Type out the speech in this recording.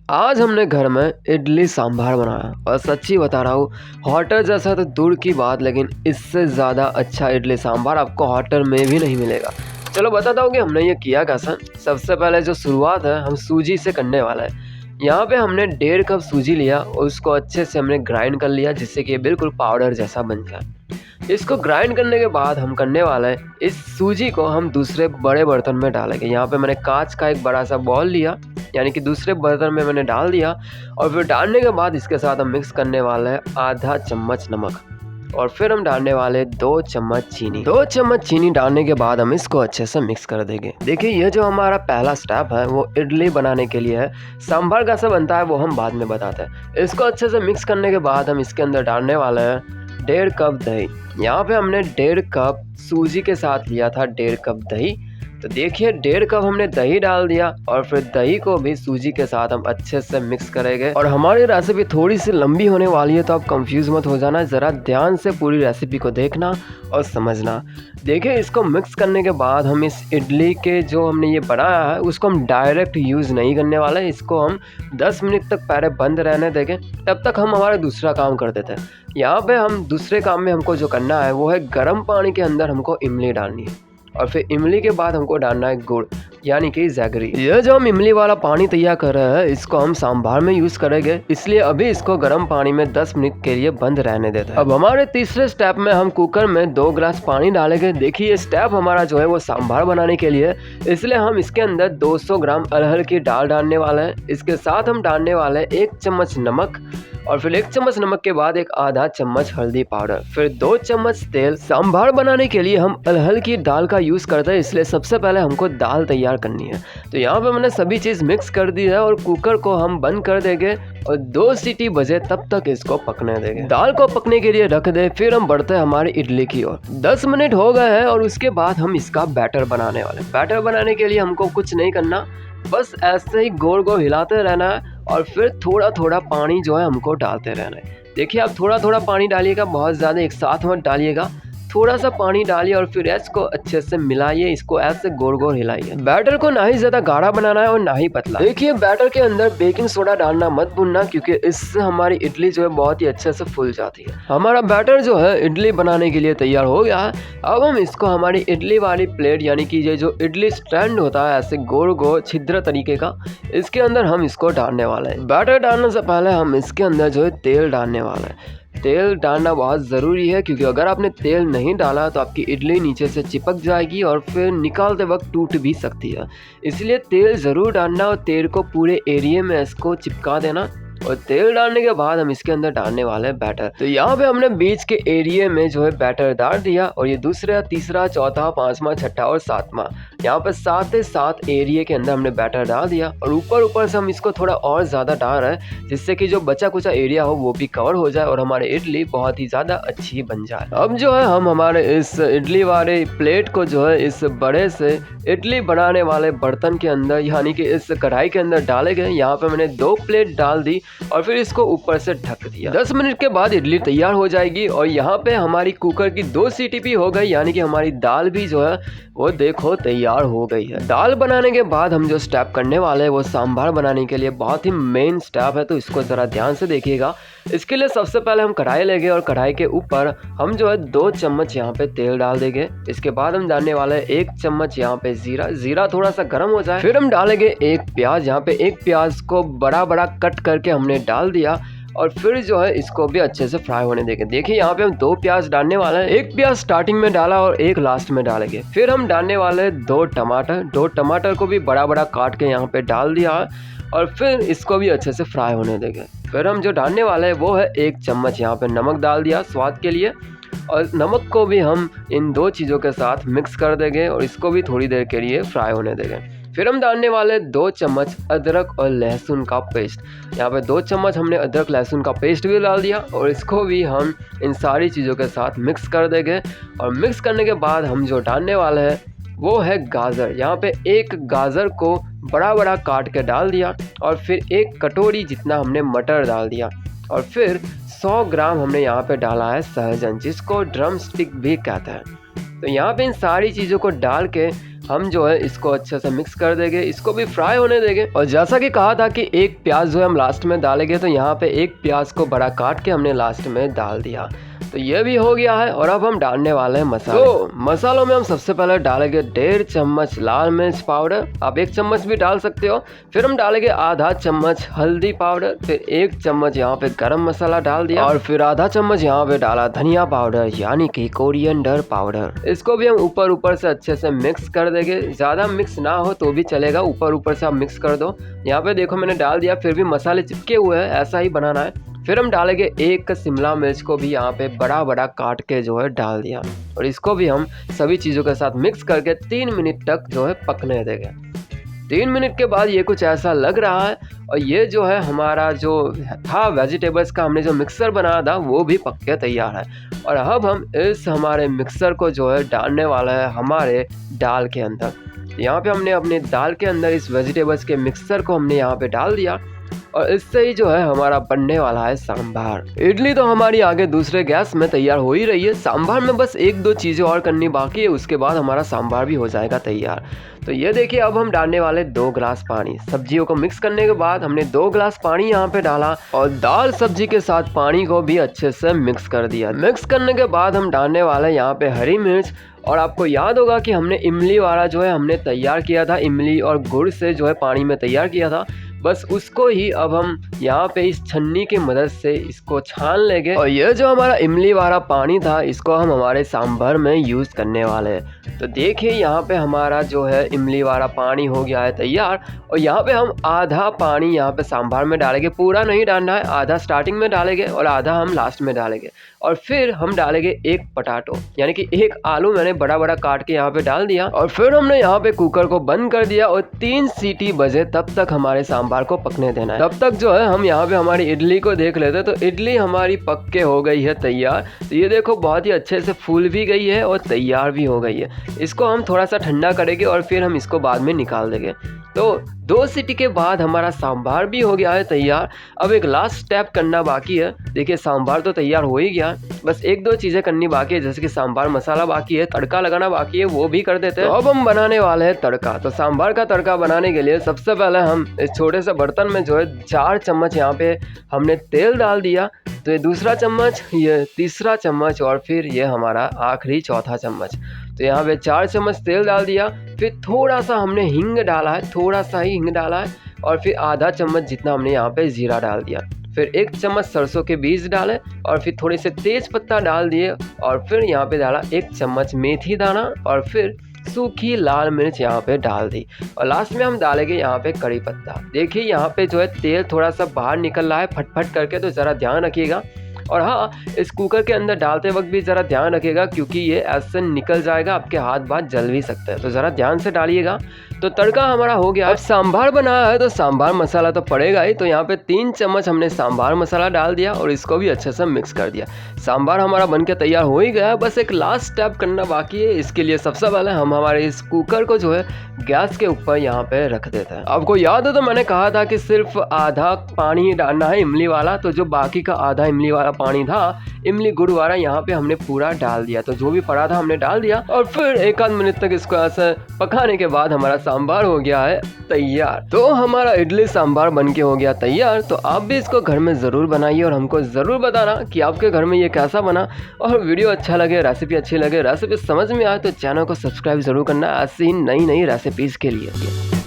आज हमने घर में इडली सांभर बनाया और सच्ची बता रहा हूँ, होटल जैसा तो दूर की बात, लेकिन इससे ज़्यादा अच्छा इडली सांभर आपको होटल में भी नहीं मिलेगा। चलो बताता हूँ कि हमने ये किया कैसा। सबसे पहले जो शुरुआत है हम सूजी से करने वाला है। यहाँ पे हमने 1.5 कप सूजी लिया और उसको अच्छे से हमने ग्राइंड कर लिया, जिससे कि ये बिल्कुल पाउडर जैसा बन जाए। इसको ग्राइंड करने के बाद हम करने वाले हैं, इस सूजी को हम दूसरे बड़े बर्तन में डालेंगे। यहाँ पे मैंने कांच का एक बड़ा सा बॉल लिया, यानी कि दूसरे बर्तन में मैंने डाल दिया और फिर डालने के बाद इसके साथ हम मिक्स करने वाले हैं आधा चम्मच नमक और फिर हम डालने वाले 2 चम्मच चीनी। 2 चम्मच चीनी डालने के बाद हम इसको अच्छे से मिक्स कर देंगे। देखिए ये जो हमारा पहला स्टेप है वो इडली बनाने के लिए है। सांभर कैसे बनता है वो हम बाद में बताते हैं। इसको अच्छे से मिक्स करने के बाद हम इसके अंदर डालने वाले हैं 1.5 कप दही। यहाँ पे हमने 1.5 कप सूजी के साथ लिया था 1.5 कप दही। तो देखिए 1.5 कप हमने दही डाल दिया और फिर दही को भी सूजी के साथ हम अच्छे से मिक्स करेंगे। और हमारी रेसिपी थोड़ी सी लंबी होने वाली है, तो आप कंफ्यूज मत हो जाना, ज़रा ध्यान से पूरी रेसिपी को देखना और समझना। देखिए इसको मिक्स करने के बाद हम इस इडली के जो हमने ये बनाया है उसको हम डायरेक्ट यूज़ नहीं करने वाले। इसको हम 10 मिनट तक पहले बंद रहने देंगे, तब तक हम हमारा दूसरा काम कर देते हैं। यहाँ पे हम दूसरे काम में हमको जो करना है वो है गर्म पानी के अंदर हमको इमली डालनी है और फिर इमली के बाद हमको डालना है गुड़, यानी कि जैगरी। ये जो हम इमली वाला पानी तैयार कर रहे हैं इसको हम सांभर में यूज़ करेंगे, इसलिए अभी इसको गर्म पानी में 10 मिनट के लिए बंद रहने देते हैं। अब हमारे तीसरे स्टेप में हम कुकर में 2 गिलास पानी डालेंगे। देखिए ये स्टेप हमारा जो है वो सांभर बनाने के लिए, इसलिए हम इसके अंदर 200 ग्राम अरहर की दाल डालने वाले हैं। इसके साथ हम डालने वाले हैं 1 चम्मच नमक और फिर 1 चम्मच नमक के बाद एक आधा चम्मच हल्दी पाउडर, फिर 2 चम्मच तेल। सांभर बनाने के लिए हम अरहर की दाल का यूज़ करते हैं, इसलिए सबसे पहले हमको दाल तैयार करनी है। तो यहाँ पे मैंने सभी चीज़ मिक्स कर दी है और कुकर को हम बंद कर देंगे और 2 सीटी बजे तब तक इसको पकने देंगे। दाल को पकने के लिए रख दे, फिर हम बढ़ते हैं हमारी इडली की ओर। 10 मिनट हो गए हैं और उसके बाद हम इसका बैटर बनाने वाले। बैटर बनाने के लिए हमको कुछ नहीं करना, बस ऐसे ही गोल गोल हिलाते रहना है और फिर थोड़ा थोड़ा पानी जो है हमको डालते रहना है। देखिए आप थोड़ा थोड़ा पानी डालिएगा, बहुत ज़्यादा एक साथ मत डालिएगा। थोड़ा सा पानी डालिए और फिर इसको अच्छे से मिलाइए, इसको ऐसे गोल गोल हिलाइए। बैटर को ना ही ज़्यादा गाढ़ा बनाना है और ना ही पतला। देखिए बैटर के अंदर बेकिंग सोडा डालना मत भूलना, क्योंकि इससे हमारी इडली जो है बहुत ही अच्छे से फूल जाती है। हमारा बैटर जो है इडली बनाने के लिए तैयार हो गया है। अब हम इसको हमारी इडली वाली प्लेट, यानी कि ये जो इडली स्टैंड होता है ऐसे गोल गोल छिद्र तरीके का, इसके अंदर हम इसको डालने वाले हैं। बैटर डालने से पहले हम इसके अंदर जो है तेल डालने वाले हैं। तेल डालना बहुत ज़रूरी है, क्योंकि अगर आपने तेल नहीं डाला तो आपकी इडली नीचे से चिपक जाएगी और फिर निकालते वक्त टूट भी सकती है। इसलिए तेल ज़रूर डालना और तेल को पूरे एरिया में इसको चिपका देना। और तेल डालने के बाद हम इसके अंदर डालने वाले हैं बैटर। तो यहाँ पे हमने बीच के एरिया में जो है बैटर डाल दिया और ये दूसरा, तीसरा, चौथा, 5वां, 6ठा और 7वां, यहाँ पे 7 एरिया के अंदर हमने बैटर डाल दिया। और ऊपर से हम इसको थोड़ा और ज़्यादा डाल रहे हैं, जिससे कि जो बचा कुचा एरिया हो वो भी कवर हो जाए और हमारे इडली बहुत ही ज़्यादा अच्छी बन जाए। अब जो है हम हमारे इस इडली वाले प्लेट को जो है इस बड़े से इडली बनाने वाले बर्तन के अंदर, यानी कि इस कढ़ाई के अंदर डाले गए। यहाँ पे मैंने 2 प्लेट डाल दी और फिर इसको ऊपर से ढक दिया। 10 मिनट के बाद इडली तैयार हो जाएगी और यहाँ पे हमारी कुकर की 2 सीटी भी हो गई, यानी कि हमारी दाल भी जो है वो देखो तैयार हो गई है। दाल बनाने के बाद हम जो स्टेप करने वाले हैं वो सांभर बनाने के लिए बहुत ही मेन स्टेप है, तो इसको ज़रा ध्यान से देखिएगा। इसके लिए सबसे पहले हम कढ़ाई लेंगे और कढ़ाई के ऊपर हम जो है 2 चम्मच यहाँ पे तेल डाल देंगे। इसके बाद हम डालने वाले हैं 1 चम्मच यहाँ पे जीरा थोड़ा सा गर्म हो जाए, फिर हम डालेंगे 1 प्याज। यहाँ पे 1 प्याज को बड़ा बड़ा कट करके हमने डाल दिया और फिर जो है इसको भी अच्छे से फ्राई होने देंगे। देखिए यहाँ पे हम 2 प्याज डालने वाले हैं, 1 प्याज स्टार्टिंग में डाला और 1 लास्ट में डालेंगे। फिर हम डालने वाले हैं 2 टमाटर। 2 टमाटर को भी बड़ा बड़ा काट के यहाँ पे डाल दिया और फिर इसको भी अच्छे से फ्राई होने देंगे। फिर हम जो डालने वाले हैं वो है 1 चम्मच यहाँ पे नमक डाल दिया स्वाद के लिए, और नमक को भी हम इन 2 चीज़ों के साथ मिक्स कर देंगे और इसको भी थोड़ी देर के लिए फ्राई होने देंगे। फिर हम डालने वाले 2 चम्मच अदरक और लहसुन का पेस्ट। यहाँ पे 2 चम्मच हमने अदरक लहसुन का पेस्ट भी डाल दिया और इसको भी हम इन सारी चीज़ों के साथ मिक्स कर देंगे। और मिक्स करने के बाद हम जो डालने वाले हैं वो है गाजर। यहाँ पे 1 गाजर को बड़ा बड़ा काट के डाल दिया और फिर 1 कटोरी जितना हमने मटर डाल दिया और फिर 100 ग्राम हमने यहाँ पे डाला है सहजन, जिसको ड्रम स्टिक भी कहते हैं। तो यहाँ पे इन सारी चीज़ों को डाल के हम जो है इसको अच्छे से मिक्स कर देंगे, इसको भी फ्राई होने देंगे। और जैसा कि कहा था कि एक प्याज जो है हम लास्ट में डालेंगे, तो यहाँ पे एक प्याज को बड़ा काट के हमने लास्ट में डाल दिया। तो ये भी हो गया है। और अब हम डालने वाले हैं मसाले। तो मसालों में हम सबसे पहले डालेंगे 1.5 चम्मच लाल मिर्च पाउडर, आप 1 चम्मच भी डाल सकते हो। फिर हम डालेंगे आधा चम्मच हल्दी पाउडर, फिर 1 चम्मच यहाँ पे गरम मसाला डाल दिया, और फिर आधा चम्मच यहाँ पे डाला धनिया पाउडर यानी कि कोरिएंडर पाउडर। इसको भी हम ऊपर से अच्छे से मिक्स कर देंगे। ज़्यादा मिक्स ना हो तो भी चलेगा, ऊपर से आप मिक्स कर दो। यहाँ पे देखो मैंने डाल दिया, फिर भी मसाले चिपके हुए हैं, ऐसा ही बनाना है। फिर हम डालेंगे 1 शिमला मिर्च को भी यहाँ पे बड़ा काट के जो है डाल दिया, और इसको भी हम सभी चीज़ों के साथ मिक्स करके 3 मिनट तक जो है पकने देंगे। 3 मिनट के बाद ये कुछ ऐसा लग रहा है, और ये जो है हमारा जो था वेजिटेबल्स का हमने जो मिक्सर बनाया था वो भी पक के तैयार है। और अब हम इस हमारे मिक्सर को जो है डालने वाला है हमारे दाल के अंदर। यहाँ पे हमने अपने दाल के अंदर इस वेजिटेबल्स के मिक्सर को हमने यहाँ पे डाल दिया, और इससे ही जो है हमारा बनने वाला है सांभर। इडली तो हमारी आगे दूसरे गैस में तैयार हो ही रही है। सांभर में बस 1-2 चीज़ें और करनी बाकी है, उसके बाद हमारा सांभर भी हो जाएगा तैयार। तो ये देखिए, अब हम डालने वाले 2 गिलास पानी। सब्जियों को मिक्स करने के बाद हमने 2 गिलास पानी यहाँ पे डाला, और दाल सब्जी के साथ पानी को भी अच्छे से मिक्स कर दिया। मिक्स करने के बाद हम डालने वाले यहाँ पे हरी मिर्च। और आपको याद होगा कि हमने इमली वाला जो है हमने तैयार किया था, इमली और गुड़ से जो है पानी में तैयार किया था, बस उसको ही अब हम यहाँ पे इस छन्नी की मदद से इसको छान लेंगे। और ये जो हमारा इमली वाला पानी था, इसको हम हमारे सांभर में यूज़ करने वाले हैं। तो देखिए यहाँ पे हमारा जो है इमली वाला पानी हो गया है तैयार। और यहाँ पे हम आधा पानी यहाँ पे सांभर में डालेंगे, पूरा नहीं डालना है, आधा स्टार्टिंग में डालेंगे और आधा हम लास्ट में डालेंगे। और फिर हम डालेंगे 1 पटाटो यानी कि 1 आलू मैंने बड़ा काट के यहाँ पे डाल दिया। और फिर हमने यहाँ पे कुकर को बंद कर दिया, और 3 सीटी बजे तब तक हमारे सांभर को पकने देना है। तब तक जो है हम यहाँ पे हमारी इडली को देख लेते हैं। तो इडली हमारी पक के हो गई है तैयार। तो ये देखो बहुत ही अच्छे से फूल भी गई है और तैयार भी हो गई है। इसको हम थोड़ा सा ठंडा करेंगे और फिर हम इसको बाद में निकाल देंगे। तो 2 सीटी के बाद हमारा सांभर भी हो गया है तैयार। अब एक लास्ट स्टेप करना बाकी है। देखिए सांभर तो तैयार हो ही गया, बस 1-2 चीज़ें करनी बाकी है, जैसे कि सांभर मसाला बाकी है, तड़का लगाना बाकी है, वो भी कर देते हैं। तो अब हम बनाने वाले हैं तड़का। तो सांभर का तड़का बनाने के लिए सबसे पहले हम इस छोटे से बर्तन में जो है 4 चम्मच यहाँ पे हमने तेल डाल दिया। तो ये दूसरा चम्मच, ये तीसरा चम्मच, और फिर ये हमारा आखिरी चौथा चम्मच। तो यहाँ पे 4 चम्मच तेल डाल दिया। फिर थोड़ा सा हमने हींग डाला है, थोड़ा सा ही हींग डाला है, और फिर आधा चम्मच जितना हमने यहाँ पे जीरा डाल दिया। फिर 1 चम्मच सरसों के बीज डाले, और फिर थोड़े से तेज पत्ता डाल दिए, और फिर यहाँ पे डाला 1 चम्मच मेथी दाना, और फिर सूखी लाल मिर्च यहाँ पे डाल दी। और लास्ट में हम डालेंगे यहाँ पे कड़ी पत्ता। देखिए यहाँ पे जो है तेल थोड़ा सा बाहर निकल रहा है फटफट करके, तो ज़रा ध्यान रखिएगा। और हाँ, इस कुकर के अंदर डालते वक्त भी ज़रा ध्यान रखिएगा, क्योंकि ये ऐसे निकल जाएगा, आपके हाथ जल भी सकते हैं, तो ज़रा ध्यान से डालिएगा। तो तड़का हमारा हो गया। अब सांभर बनाया है तो सांभर मसाला तो पड़ेगा ही। तो यहाँ पे 3 चम्मच हमने सांभर मसाला डाल दिया, और इसको भी अच्छे से मिक्स कर दिया। सांभर हमारा बनके तैयार हो ही गया, बस एक लास्ट स्टेप करना बाकी है। इसके लिए सबसे पहले हम हमारे इस कुकर को जो है गैस के ऊपर यहाँ पे रख देते हैं। आपको याद है तो मैंने कहा था कि सिर्फ आधा पानी ही डालना है इमली वाला, तो जो बाकी का आधा इमली वाला पानी था, इमली गुड़ वाला, यहाँ पे हमने पूरा डाल दिया। तो जो भी पड़ा था हमने डाल दिया, और फिर 1-आध मिनट तक इसको ऐसे पकाने के बाद हमारा सांभर हो गया है तैयार। तो हमारा इडली सांभर बनके हो गया तैयार। तो आप भी इसको घर में ज़रूर बनाइए, और हमको ज़रूर बताना कि आपके घर में ये कैसा बना। और वीडियो अच्छा लगे, रेसिपी अच्छी लगे, रेसिपी समझ में आए तो चैनल को सब्सक्राइब ज़रूर करना, ऐसी नई रेसिपीज़ के लिए।